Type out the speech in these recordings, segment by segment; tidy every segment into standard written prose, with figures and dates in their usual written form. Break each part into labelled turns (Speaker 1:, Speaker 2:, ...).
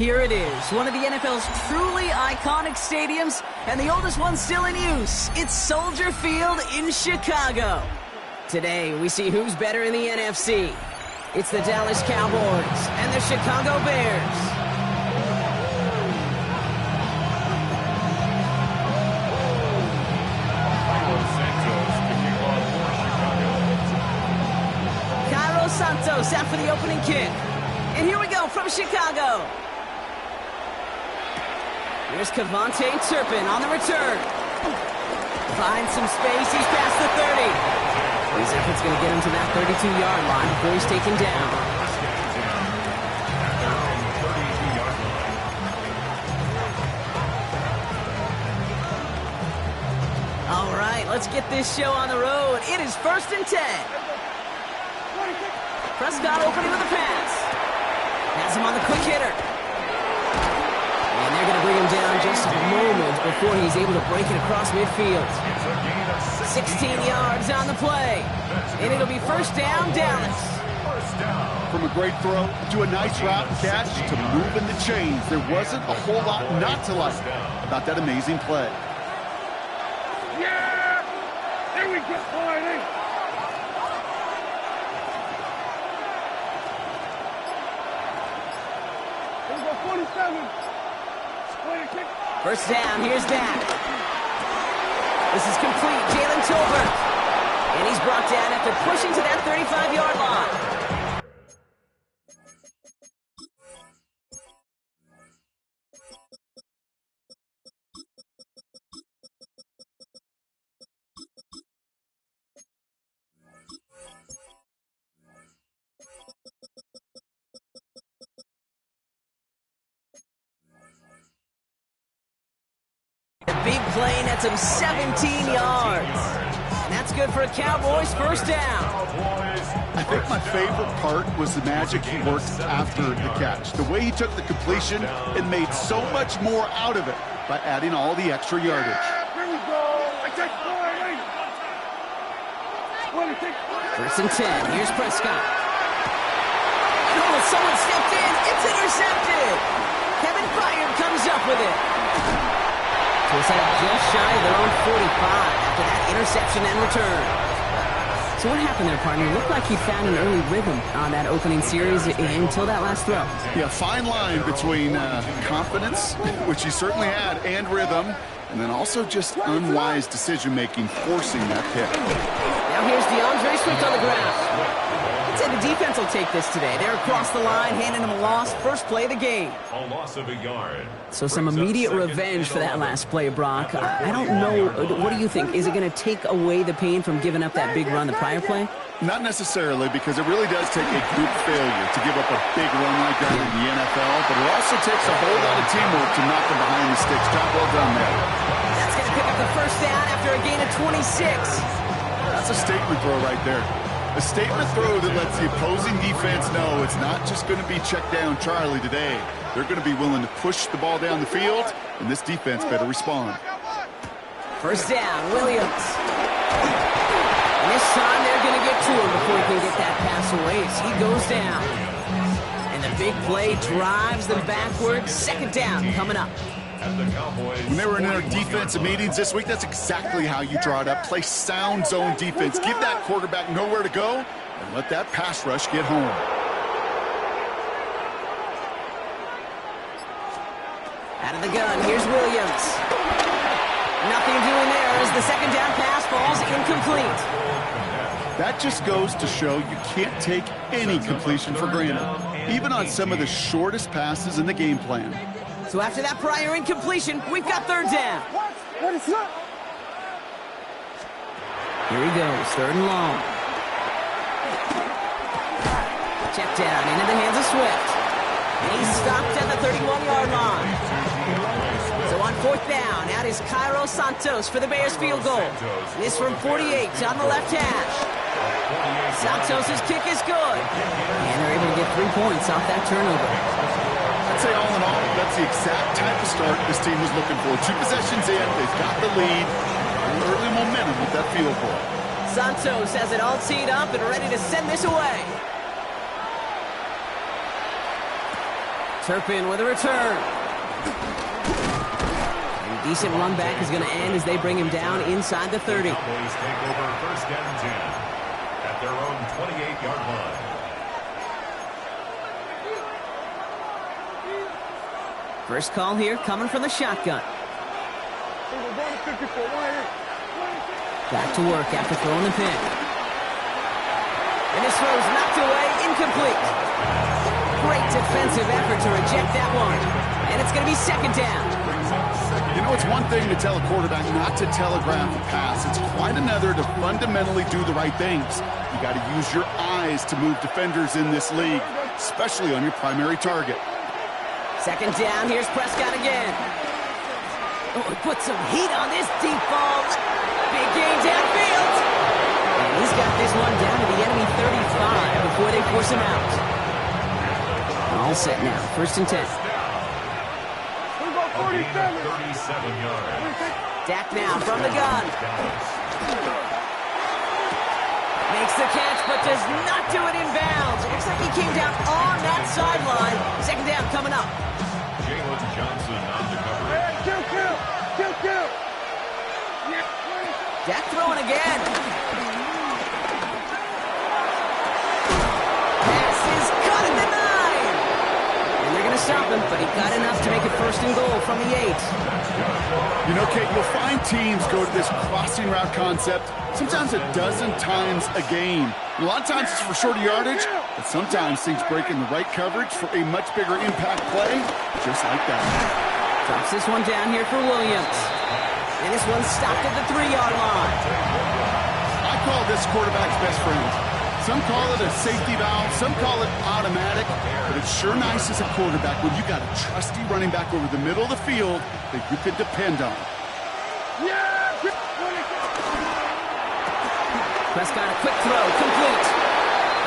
Speaker 1: Here it is, one of the NFL's truly iconic stadiums, and the oldest one still in use. It's Soldier Field in Chicago. Today, we see who's better in the NFC. It's the Dallas Cowboys and the Chicago Bears. Cairo Santos out for the opening kick. And here we go from Chicago. Here's Kevontae Turpin on the return. Finds some space. He's past the 30. His effort's going to get him to that 32-yard line before he's taken down. All right, let's get this show on the road. It is 1st and 10. Prescott opening with a pass. Has him on the quick hitter. And they're going to bring him down just moments before he's able to break it across midfield. 16 yards on the play. And it'll be 1st down, Dallas.
Speaker 2: From a great throw to a nice route and catch to moving the chains, there wasn't a whole lot not to like about that amazing play.
Speaker 3: Yeah! There we go, Barney! Here we go, 47.
Speaker 1: 1st down, here's that. This is complete, Jalen Tolbert. And he's brought down after pushing to that 35-yard line. Big play nets him 17 yards. And that's good for a Cowboys 1st down.
Speaker 2: I think my favorite part was the magic he worked after the catch. The way he took the completion and made so much more out of it by adding all the extra yardage.
Speaker 3: Here we go. I take
Speaker 1: 1st and 10. Here's Prescott. Oh, someone stepped in. It's intercepted. Kevin Byard comes up with it. So it's just shy of their own 45 after that interception and return. So what happened there, partner? It looked like he found an early rhythm on that opening series until that last throw.
Speaker 2: Yeah, fine line between confidence, which he certainly had, and rhythm, and then also just unwise decision-making, forcing that pick.
Speaker 1: Now here's DeAndre Swift on the ground. I'd say the defense will take this today. They're across the line, handing him a loss. First play of the game.
Speaker 4: A loss of a yard.
Speaker 1: So some immediate revenge for that last play, Brock. I don't know. What do you think? Is it going to take away the pain from giving up that big run the prior play?
Speaker 2: Not necessarily, because it really does take a group failure to give up a big run like that in the NFL, but it also takes a whole lot of teamwork to knock them behind the sticks. Job well done there.
Speaker 1: That's going to pick up the 1st down after a gain of 26.
Speaker 2: That's a statement throw right there. A statement throw that lets the opposing defense know it's not just going to be check down Charlie today. They're going to be willing to push the ball down the field, and this defense better respond.
Speaker 1: 1st down, Williams. And this time they're going to get to him before he can get that pass away as he goes down. And the big play drives them backwards. 2nd down coming up.
Speaker 2: When they were in their defensive meetings this week, that's exactly how you draw it up. Play sound zone defense. Give that quarterback nowhere to go and let that pass rush get home.
Speaker 1: Out of the gun, here's Williams. Nothing doing there as the 2nd down pass falls incomplete.
Speaker 2: That just goes to show you can't take any completion for granted, even on some of the shortest passes in the game plan.
Speaker 1: So after that prior incompletion, we've got 3rd down.
Speaker 3: What is that?
Speaker 1: Here he goes, 3rd and long. Check down into the hands of Swift. And he's stopped at the 31-yard line. So on 4th down, out is Cairo Santos for the Bears field goal. This from 48 on the left hash. Santos' kick is good. And they're able to get 3 points off that turnover.
Speaker 2: I'd say all in all, that's the exact type of start this team was looking for. 2 possessions in, they've got the lead, early momentum with that field goal.
Speaker 1: Santos has it all teed up and ready to send this away. Turpin with a return. And decent run back is going to end as they bring him down inside the 30.
Speaker 4: Cowboys take over 1st and 10 at their own 28-yard line.
Speaker 1: First call here coming from the shotgun. Back to work after throwing the pin. And this throw is knocked away, incomplete. Great defensive effort to reject that one. And it's going to be 2nd down.
Speaker 2: You know, it's one thing to tell a quarterback not to telegraph a pass. It's quite another to fundamentally do the right things. You got to use your eyes to move defenders in this league, especially on your primary target.
Speaker 1: 2nd down, here's Prescott again. Oh, he put some heat on this deep ball. Big gain downfield. And he's got this one down to the enemy 35 before they force him out. All set now, 1st and 10.
Speaker 4: A gain of 37 yards.
Speaker 1: Dak now from the gun. Makes the catch, but does not do it in bounds. It looks like he came down on that sideline. 2nd down coming up.
Speaker 4: Jalen Johnson on the coverage.
Speaker 3: Kill.
Speaker 1: Dak throwing again. Pass is caught at the 9. And they're going to stop him, but he got enough to make it 1st and goal from the 8.
Speaker 2: You know, Kate, you'll find teams go to this crossing route concept sometimes a dozen times a game. And a lot of times it's for shorter yardage, but sometimes things break in the right coverage for a much bigger impact play, just like that.
Speaker 1: Drops this one down here for Williams. And this one's stopped at the 3-yard line.
Speaker 2: I call this quarterback's best friend. Some call it a safety valve, some call it automatic, but it's sure nice as a quarterback when you got a trusty running back over the middle of the field that you can depend on.
Speaker 1: Prescott, a quick throw, complete.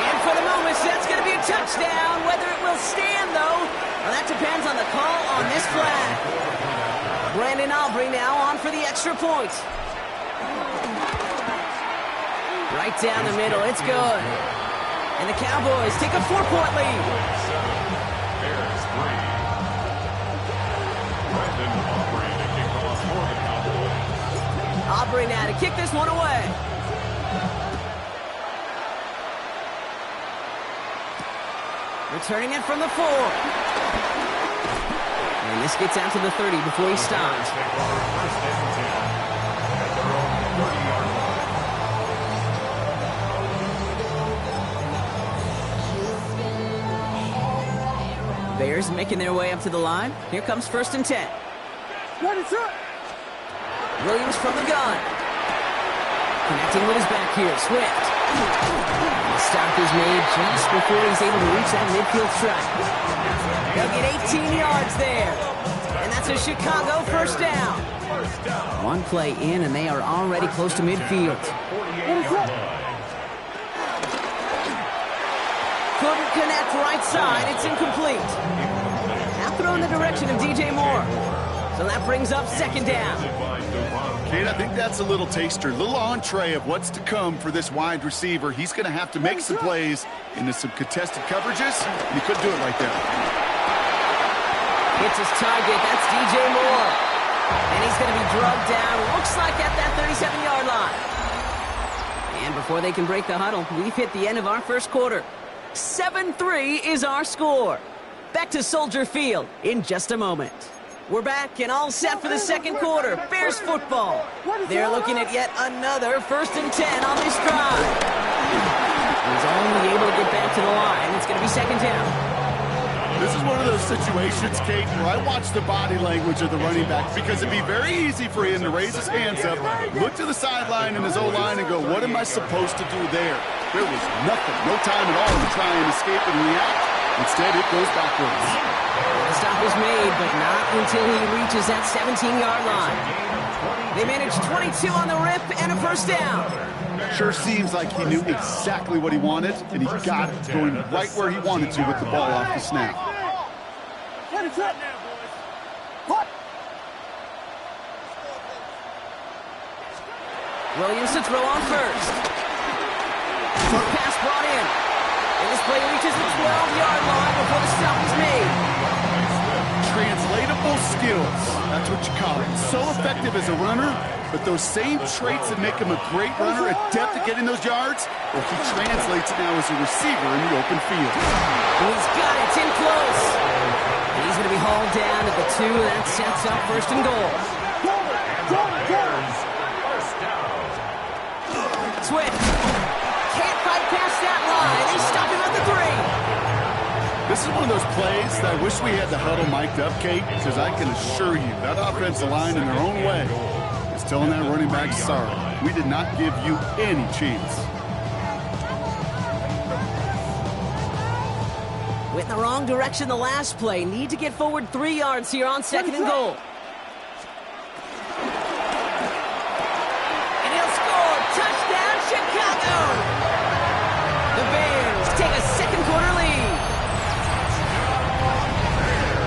Speaker 1: And for the moment, that's going to be a touchdown. Whether it will stand, though, well, that depends on the call on this flag. Brandon Aubrey now on for the extra point. Right down the middle, it's good. And the Cowboys take a 4-point lead.
Speaker 4: Bears 3. Brandon Aubrey to kick off for the Cowboys.
Speaker 1: Aubrey now to kick this one away. Returning it from the 4. And this gets out to the 30 before he stops.
Speaker 4: Take over 1st and 10 at their own 30-yard line.
Speaker 1: Bears making their way up to the line. Here comes 1st and 10. Williams from the gun. Connecting with his back here, Swift. The stop is made just before he's able to reach that midfield strike. They'll get 18 yards there. And that's a Chicago 1st down. One play in, and they are already close to midfield.
Speaker 4: 48-yard line.
Speaker 1: Couldn't connect right side. It's incomplete. Now thrown in the direction of DJ Moore. So that brings up 2nd down.
Speaker 2: Kate, I think that's a little taster, a little entree of what's to come for this wide receiver. He's going to have to make some plays into some contested coverages, and he couldn't do it right there.
Speaker 1: Hits his target. That's DJ Moore. And he's going to be drugged down. Looks like at that 37-yard line. And before they can break the huddle, we've hit the end of our 1st quarter. 7-3 is our score. Back to Soldier Field in just a moment. We're back and all set for the 2nd quarter. Bears football. They're looking at yet another 1st and 10 on this drive. He's only able to get back to the line. It's going to be 2nd down.
Speaker 2: This is one of those situations, Kate, where I watch the body language of the running back because it'd be very easy for him to raise his hands up, look to the sideline and his O-line and go, what am I supposed to do there? There was nothing, no time at all to try and escape and react. Instead, it goes backwards.
Speaker 1: The stop is made, but not until he reaches that 17-yard line. They managed 22 on the rip and a 1st down.
Speaker 2: Sure seems like he knew exactly what he wanted, and he got it going right where he wanted to with the ball off the snap.
Speaker 1: Williams to throw on 1st. Short pass brought in. And this play reaches the 12-yard line before the stop is made.
Speaker 2: skills. That's what you call it. So effective as a runner, but those same traits that make him a great runner, adept at getting those yards, well, he translates it now as a receiver in the open field.
Speaker 1: He's got it. It's in close. And he's going to be hauled down at the 2, and that sets up first and goal. Swift can't fight past that line. They stop him at the 3.
Speaker 2: This is one of those plays that I wish we had the huddle mic'd up, Kate, because I can assure you that offensive line in their own way is telling that running back, sorry, we did not give you any chance.
Speaker 1: Went in the wrong direction the last play. Need to get forward 3 yards here on second and goal. And he'll score. Touchdown, Chicago! The Bears take a second quarter lead.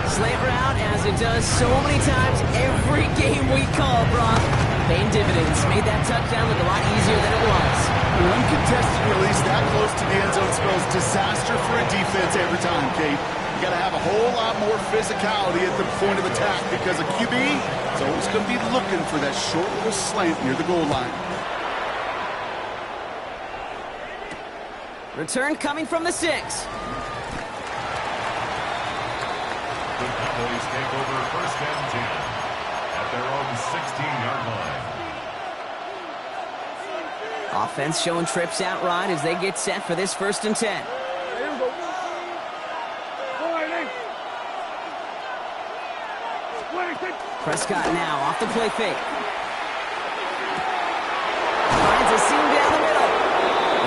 Speaker 1: Slant route, as it does so many times every game we call, Brock. Paying dividends. Made that touchdown look a lot easier than it was.
Speaker 2: An uncontested release that close to the end zone spells disaster for a defense every time, Kate. You got to have a whole lot more physicality at the point of attack because a QB is always going to be looking for that short little slant near the goal line.
Speaker 1: Return coming from the 6.
Speaker 4: The Cowboys take over first and 10 at their own 16-yard line.
Speaker 1: Offense showing trips out right as they get set for this first and 10.
Speaker 3: Here we go.
Speaker 1: Prescott now off the play fake. Finds a seam down the middle.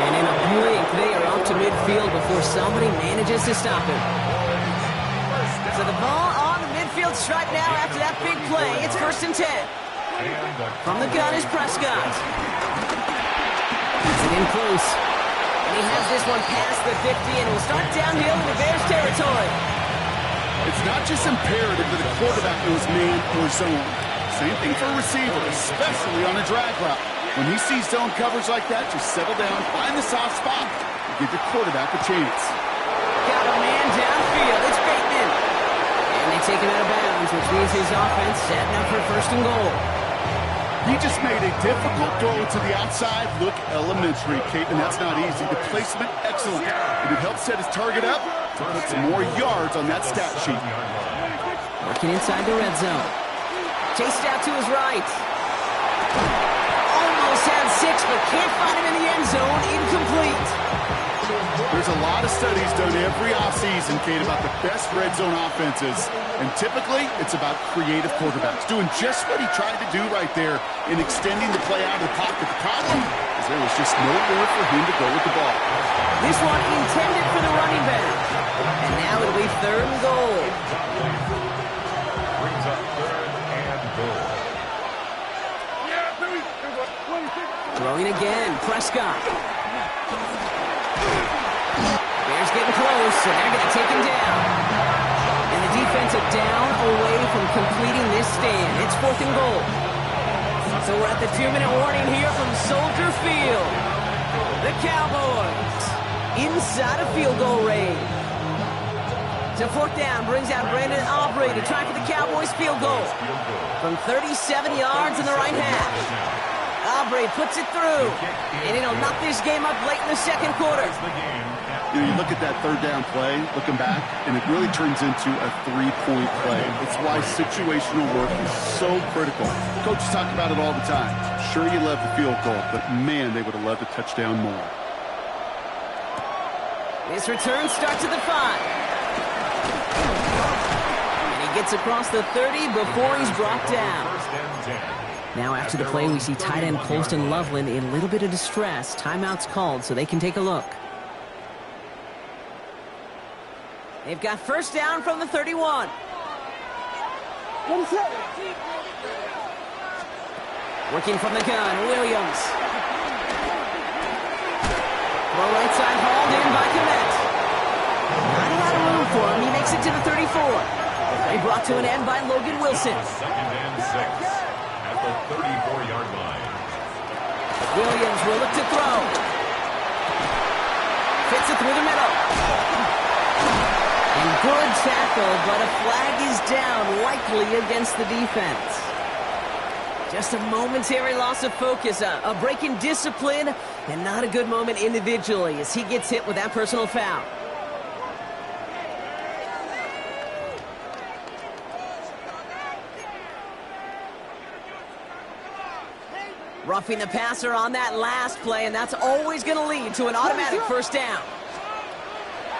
Speaker 1: And in a blink, they are up to midfield before somebody manages to stop him. So the ball on the midfield stripe now after that big play. It's first and 10. From the gun is Prescott. Gets it in close. And he has this one past the 50 and will start downhill into Bears territory.
Speaker 2: It's not just imperative that a quarterback knows man or zone. Same thing for a receiver, especially on a drag route. When he sees zone coverage like that, just settle down, find the soft spot, and give your quarterback a chance.
Speaker 1: Got a man downfield. It's Bateman. And they take him out of bounds, which means his offense setting up for first and goal.
Speaker 2: He just made a difficult throw to the outside look elementary, Kate, and that's not easy. The placement, excellent. And it helps set his target up to put some more yards on that stat sheet.
Speaker 1: Working inside the red zone. Chased out to his right. Almost had 6, but can't find him in the end zone. Incomplete.
Speaker 2: There's a lot of studies done every offseason, Kate, about the best red zone offenses. And typically, it's about creative quarterbacks, doing just what he tried to do right there in extending the play out of the pocket. The problem is there was just nowhere for him to go with the ball.
Speaker 1: This one intended for the running back. And now it'll be third and goal.
Speaker 4: Brings up third and goal.
Speaker 1: Throwing again, Prescott. Bears getting close, so they're going to take him down. And the defensive down away from completing this stand. It's fourth and goal. So we're at the 2-minute warning here from Soldier Field. The Cowboys inside a field goal range. So fourth down brings out Brandon Aubrey to try for the Cowboys field goal from 37 yards in the right half. Aubrey puts it through, and it'll knock this game up late in the second quarter.
Speaker 2: You know, you look at that third down play, looking back, and it really turns into a 3-point play. It's why situational work is so critical. Coaches talk about it all the time. Sure, you love the field goal, but man, they would have loved a touchdown more.
Speaker 1: This return starts at the 5. And he gets across the 30 before he's brought down. Now after the play, we see tight end Colston Loveland in a little bit of distress. Timeout's called so they can take a look. They've got first down from the 31. Working from the gun, Williams. Throw right side, hauled in by Kmet. Not a lot of room for him. He makes it to the 34. They brought to an end by Logan Wilson.
Speaker 4: Second and 6 at the 34-yard line.
Speaker 1: Williams will look to throw. Fits it through the middle. And good tackle, but a flag is down, likely against the defense. Just a momentary loss of focus, a break in discipline, and not a good moment individually as he gets hit with that personal foul. Roughing the passer on that last play, and that's always going to lead to an automatic first down.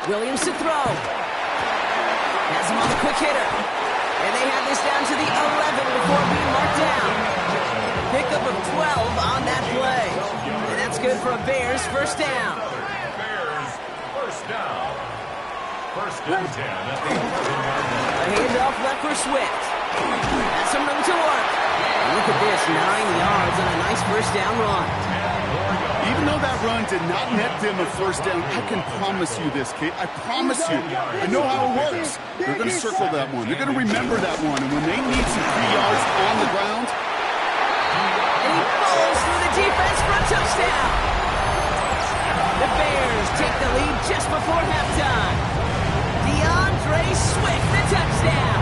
Speaker 1: Williams to throw. Has him on the quick hitter. And they have this down to the 11 before being marked down. Pickup of 12 on that play. And that's good for a Bears first down.
Speaker 4: Bears first down. First and 10 at the 11-yard line.
Speaker 1: A handoff left for Swift. Has some room to work. And look at this, 9 yards on a nice first down run.
Speaker 2: Even though that run did not net them a first down, I can promise you this, Kate. I promise you. I know how it works. They're going to circle that one. They're going to remember that one. And when they need some 3 yards on the ground,
Speaker 1: and he falls through the defense for a touchdown. The Bears take the lead just before halftime. DeAndre Swift, the touchdown.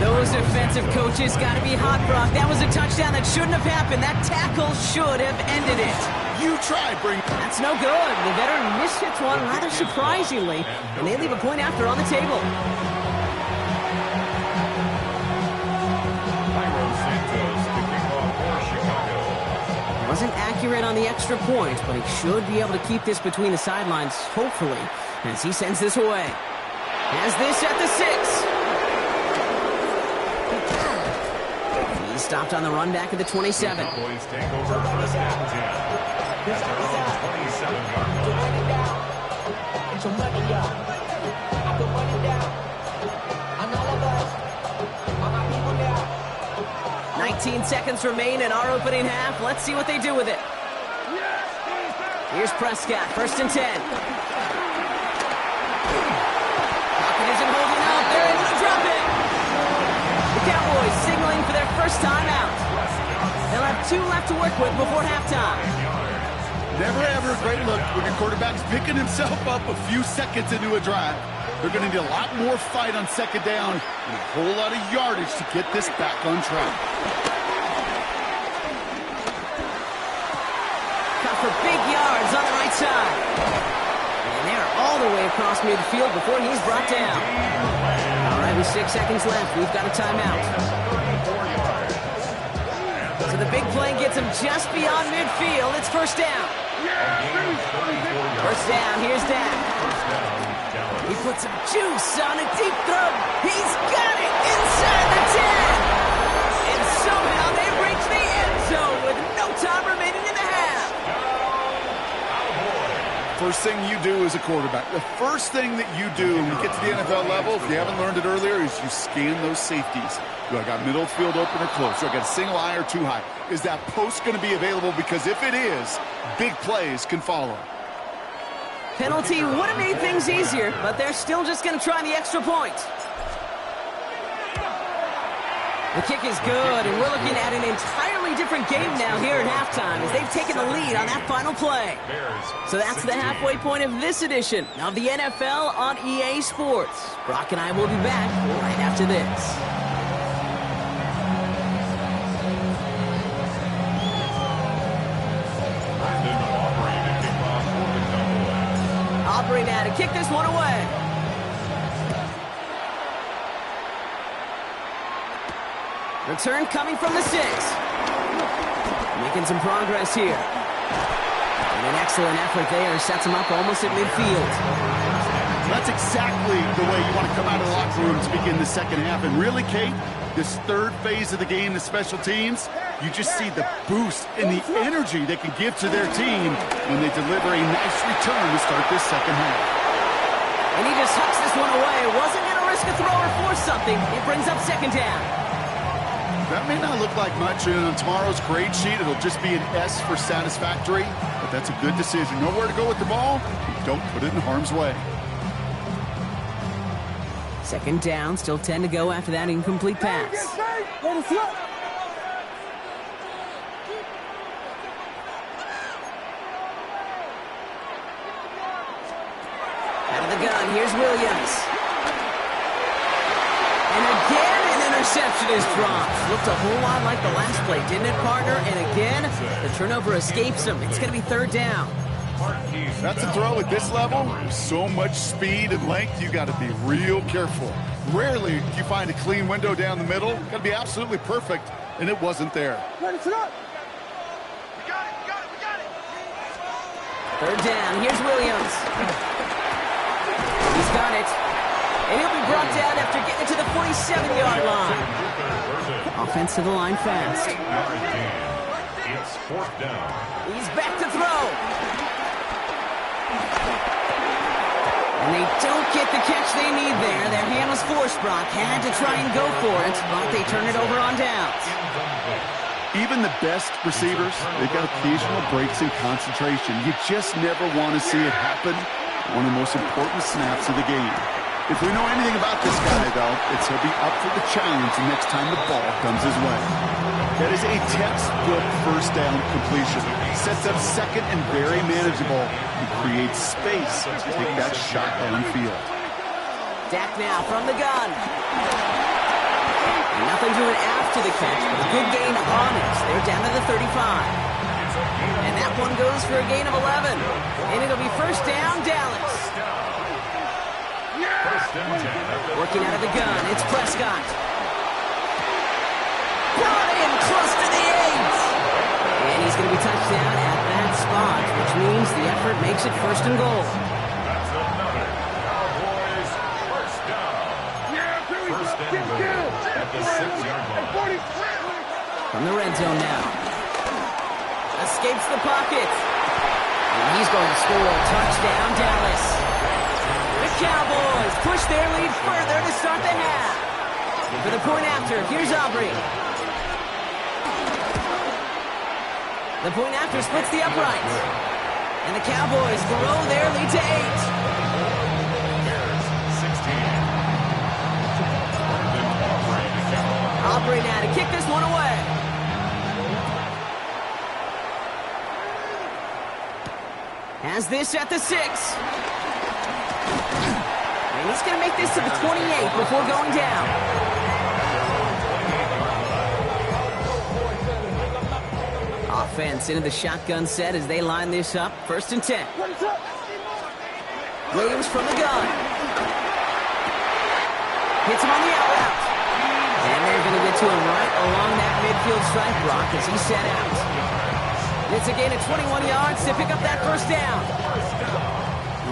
Speaker 1: Those defensive coaches got to be hot, Brock. That was a touchdown that shouldn't have happened. That tackle should have ended it.
Speaker 2: you tried, bring.
Speaker 1: That's no good. The veteran mishits one rather surprisingly, and they leave a point after on the table. Wasn't accurate on the extra point, but he should be able to keep this between the sidelines, hopefully, as he sends this away. Has this at the 6. He stopped on the run back at the 27.
Speaker 4: Cowboys take over first and 10. At their own 27-yard line.
Speaker 1: 19 seconds remain in our opening half. Let's see what they do with it. Here's Prescott, first and 10. Pocket isn't holding up. They're able to drop it. The Cowboys signaling for their first time out. They'll have 2 left to work with before halftime.
Speaker 2: Never ever a great look when your quarterback's picking himself up a few seconds into a drive. They're going to need a lot more fight on second down and a whole lot of yardage to get this back on track.
Speaker 1: Cut for big yards on the right side. And they're all the way across midfield before he's brought down. All right, with 6 seconds left, we've got a timeout. So the big play gets him just beyond midfield. It's first down. First down, here's Dak. He puts some juice on a deep throw. He's got it inside the 10. And somehow they reach the end zone with no time remaining in the half.
Speaker 2: First thing you do as a quarterback, the first thing that you do when you get to the NFL level, if you haven't learned it earlier, is you scan those safeties. Do I got middle field open or close? Do I got a single high or 2 high? Is that post going to be available? Because if it is, big plays can follow.
Speaker 1: Penalty would have made things easier, but they're still just going to try the extra point. The kick is good, and we're looking at an entirely different game now here at halftime as they've taken the lead on that final play. So that's the halfway point of this edition of the NFL on EA Sports. Brock and I will be back right after this. Aubrey now to kick this one away. Return coming from the 6. Making some progress here. And an excellent effort there. Sets him up almost at midfield.
Speaker 2: That's exactly the way you want to come out of the locker room to begin the second half. And really, Kate, this third phase of the game, the special teams, you just see the boost and the energy they can give to their team when they deliver a nice return to start this second half.
Speaker 1: And he just hucks this one away. Wasn't going to risk a throw or force something. It brings up second down.
Speaker 2: That may not look like much, and on tomorrow's grade sheet, it'll just be an S for satisfactory, but that's a good decision. Know where to go with the ball, don't put it in harm's way.
Speaker 1: Second down, still 10 to go after that incomplete pass. Out of gun. Here's Williams. And again, an interception is dropped. Looked a whole lot like the last play, didn't it, partner? And again, the turnover escapes him. It's going to be third down.
Speaker 2: That's a throw at this level. So much speed and length, you got to be real careful. Rarely do you find a clean window down the middle. Got to be absolutely perfect, and it wasn't there.
Speaker 3: Ready, sit up.
Speaker 1: Third down. Here's Williams. He's got it. And he'll be brought down after getting to the 47-yard line. Offense to the line fast.
Speaker 4: It's fourth down.
Speaker 1: He's back to throw. And they don't get the catch they need there. Their hand was forced, Brock. Had to try and go for it, but they turn it over on downs.
Speaker 2: Even the best receivers, they've got occasional breaks in concentration. You just never want to see it happen. One of the most important snaps of the game. If we know anything about this guy, though, it's he'll be up for the challenge the next time the ball comes his way. That is a textbook first down completion. Sets up second and very manageable. He creates space to take that shot downfield.
Speaker 1: Dak now from the gun. Nothing doing after the catch, but a good gain on it. They're down to the 35. And that one goes for a gain of 11. And it'll be first down, Dallas. Working out of the gun, it's Prescott. Brought in close to the 8. And he's going to be touched down at that spot, which means the effort makes it first and goal.
Speaker 4: That's another Cowboys first down. First and goal at the 6-yard line.
Speaker 1: From the red zone now. Escapes the pocket. And he's going to score a touchdown, Dallas. The Cowboys push their lead further to start the half. For the point after, here's Aubrey. The point after splits the uprights. And the Cowboys grow their lead to 8. Aubrey now to kick this one away. Has this at the 6. And he's going to make this to the 28 before going down. Offense into the shotgun set as they line this up. First and 10. Williams from the gun. Hits him on the out route. And they're going to get to him right along that midfield stripe block as he's set out. It's a gain of 21 yards to pick up that first down.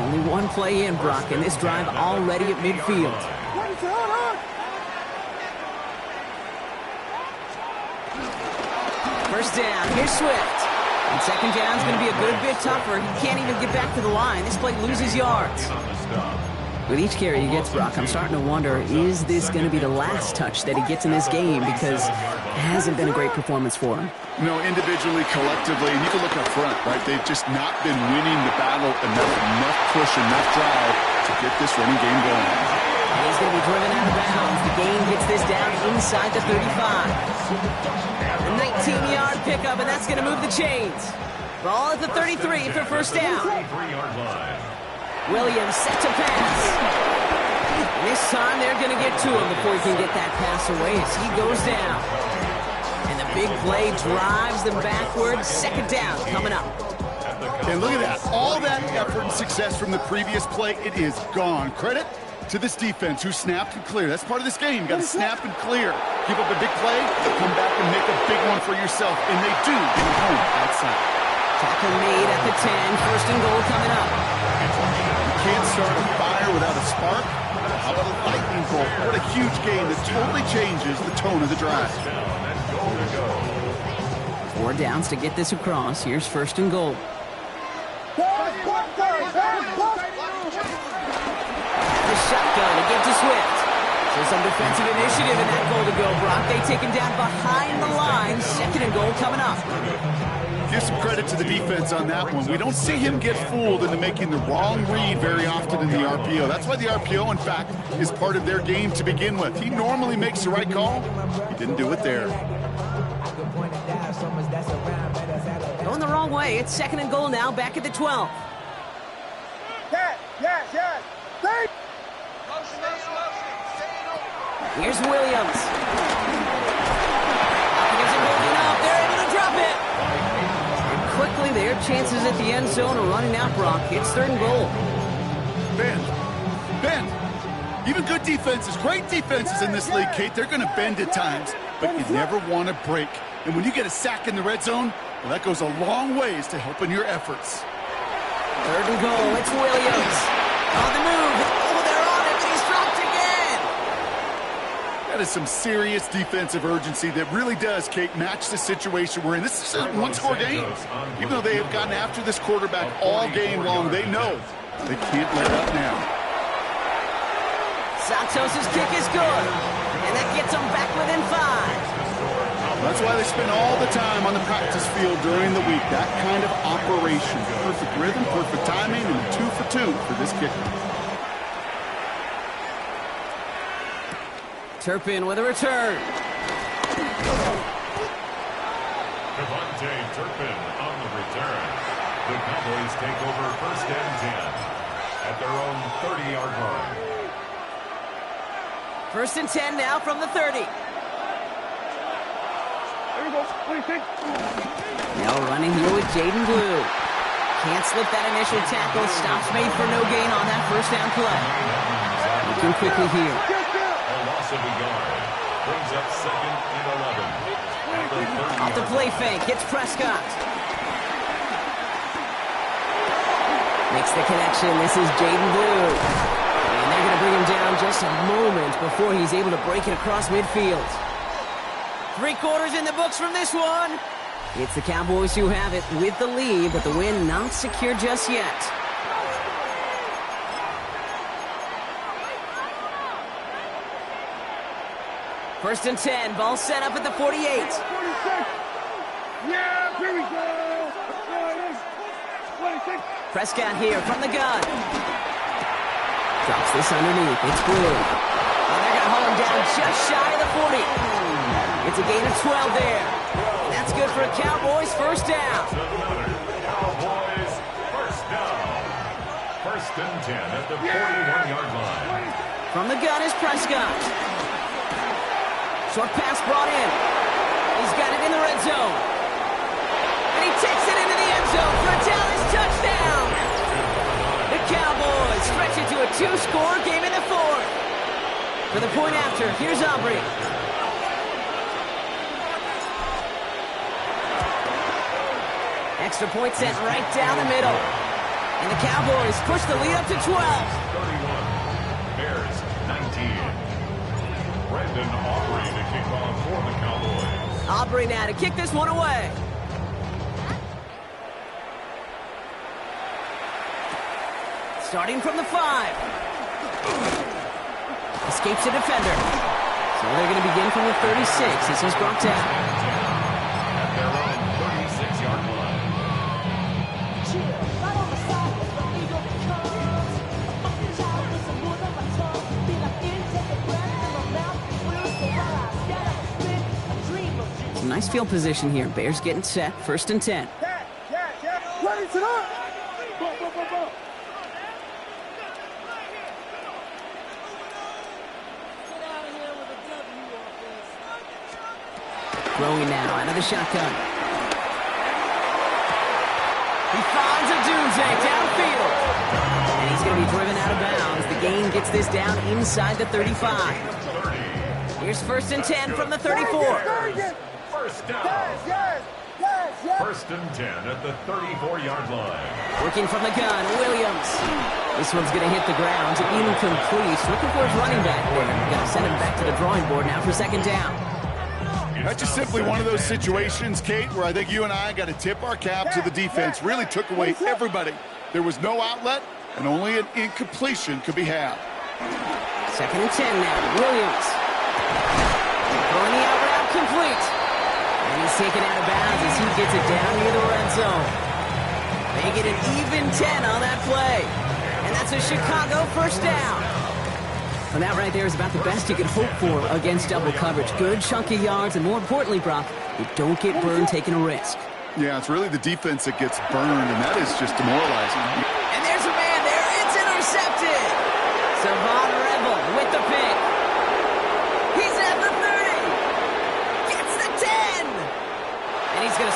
Speaker 1: Only one play in, Brock, and this drive already at midfield. First down, here's Swift. And second down's going to be a good bit tougher. He can't even get back to the line. This play loses yards. With each carry he gets, Brock, I'm starting to wonder, is this going to be the last touch that he gets in this game? Because it hasn't been a great performance for him.
Speaker 2: No, individually, collectively, and you can look up front, right? They've just not been winning the battle enough push, enough drive to get this running game going.
Speaker 1: And he's going to be driven out of bounds. The gain gets this down inside the 35. A 19-yard pickup, and that's going to move the chains. Ball at the 33 for first down. Williams set to pass. And this time they're going to get to him before he can get that pass away as he goes down. And the big play drives them backwards. Second down coming up.
Speaker 2: And look at that. All that effort and success from the previous play, it is gone. Credit to this defense who snapped and cleared. That's part of this game. You got to snap and clear. Keep up a big play, come back and make a big one for yourself. And they do get it home outside.
Speaker 1: Tackle made at the 10. First and goal coming up.
Speaker 2: You can't start a fire without a spark. How about a lightning bolt? What a huge game that totally changes the tone of the drive.
Speaker 1: 4 downs to get this across. Here's first and goal. The shotgun to get to Swift. So some defensive initiative in that goal to go, Brock. They take him down behind the line. Second and goal coming up.
Speaker 2: Give some credit to the defense on that one. We don't see him get fooled into making the wrong read very often in the RPO. That's why the RPO, in fact, is part of their game to begin with. He normally makes the right call. He didn't do it there.
Speaker 1: Going the wrong way. It's second and goal now, back at the 12.
Speaker 3: Yes.
Speaker 1: Here's Williams. Falcons are moving up. They're able to drop it. And quickly, their chances at the end zone are running out, Brock. It's 3rd and goal.
Speaker 2: Bend. Even good defenses, great defenses in this league, Kate, they're going to bend at times, but you never want to break. And when you get a sack in the red zone, well, that goes a long ways to helping your efforts.
Speaker 1: 3rd and goal. It's Williams. On the move. Oh, they're on it. He's dropped again.
Speaker 2: That is some serious defensive urgency that really does, Kate, match the situation we're in. This is a one-score game. Even though they have gotten after this quarterback all game long, they know they can't let up now.
Speaker 1: Santos' kick is good. And that gets them back within 5.
Speaker 2: That's why they spend all the time on the practice field during the week. That kind of operation. Perfect rhythm, perfect timing, and a 2 for 2 for this kicker.
Speaker 1: Turpin with a return.
Speaker 4: Devontae Turpin on the return. The Cowboys take over 1st and 10 at their own 30-yard line.
Speaker 1: 1st and 10 now from the 30. Now running here with Jaden Blue. Can't slip that initial tackle. Stops made for no gain on that 1st down play. Looking quickly here.
Speaker 4: A loss of a yard. Brings up 2nd and 11.
Speaker 1: Off the play fake. It's Prescott. Makes the connection. This is Jaden Blue. And they're going to bring him down just a moment before he's able to break it across midfield. 3 quarters in the books from this one. It's the Cowboys who have it with the lead, but the win not secure just yet. First and 10, ball set up at the 48.
Speaker 3: 46. Yeah, here we go. 26.
Speaker 1: Prescott here from the gun. Drops this underneath. It's Blue. And they're going to haul him down just shy of the 40. It's a gain of 12 there. And that's good for a Cowboys 1st down.
Speaker 4: Cowboys 1st down. 1st and 10 at the 41-yard line.
Speaker 1: From the gun is Prescott. Short pass brought in. He's got it in the red zone. And he takes it into the end zone for a Dallas touchdown. The Cowboys stretch it to a 2-score game in the 4th. For the point after, here's Aubrey. Extra point set right down the middle. And the Cowboys push the lead up to 12.
Speaker 4: 31. Bears 19. Brandon Aubrey to kick off for the Cowboys.
Speaker 1: Aubrey now to kick this one away. Starting from the 5. Escapes a defender. So they're going to begin from the 36 as he's brought down.
Speaker 4: At their own 36-yard line.
Speaker 1: Some nice field position here. Bears getting set. 1st and 10.
Speaker 3: Ready to go.
Speaker 1: Throwing now out of the shotgun. He finds a Dunze downfield. And he's going to be driven out of bounds. The gain gets this down inside the 35. Here's 1st and 10 from the 34.
Speaker 4: 1st down. 1st and 10 at the 34-yard line.
Speaker 1: Working from the gun, Williams. This one's going to hit the ground. Incomplete. Looking for his running back there. Going to send him back to the drawing board now for 2nd down.
Speaker 2: That's just simply one of those situations, Kate, where I think you and I got to tip our cap to the defense. Really took away everybody. There was no outlet, and only an incompletion could be had.
Speaker 1: 2nd and 10 now. Williams. Throwing the out route complete. And he's taken out of bounds as he gets it down near the red zone. They get an even 10 on that play. And that's a Chicago 1st down. Well, that right there is about the best you could hope for against double coverage. Good chunky yards, and more importantly, Brock, you don't get burned taking a risk.
Speaker 2: Yeah, it's really the defense that gets burned, and that is just demoralizing.
Speaker 1: And there's a man there. It's intercepted.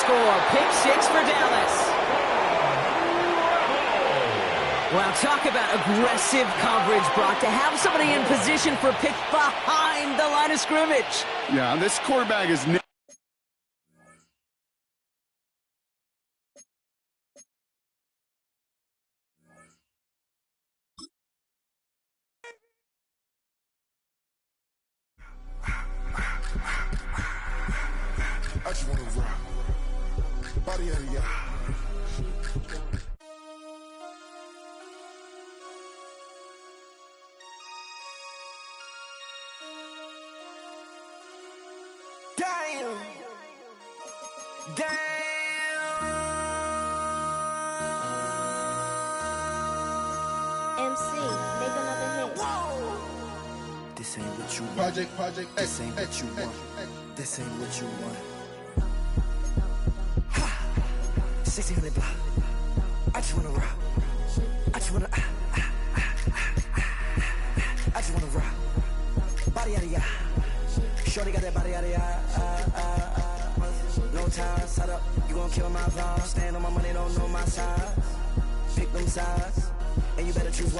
Speaker 1: score. Pick 6 for Dallas. Well, talk about aggressive coverage, Brock, to have somebody in position for a pick behind the line of scrimmage.
Speaker 2: Yeah, this quarterback is...
Speaker 5: I just wanna rock. Body out of y'all.
Speaker 1: Damn! Damn!
Speaker 6: MC, make another hit.
Speaker 7: This ain't what you want.
Speaker 5: Project
Speaker 7: This
Speaker 5: X,
Speaker 7: ain't what you
Speaker 5: X,
Speaker 7: want.
Speaker 5: X.
Speaker 7: This ain't what you want. Ha! 1600 block. I just wanna rock. I just wanna I just wanna rock. Body out of ya. Shorty got that body out of ya. No time, set up. You gon' kill my vibe. Stand on my money, don't know my size. Pick them sides, and you better choose one.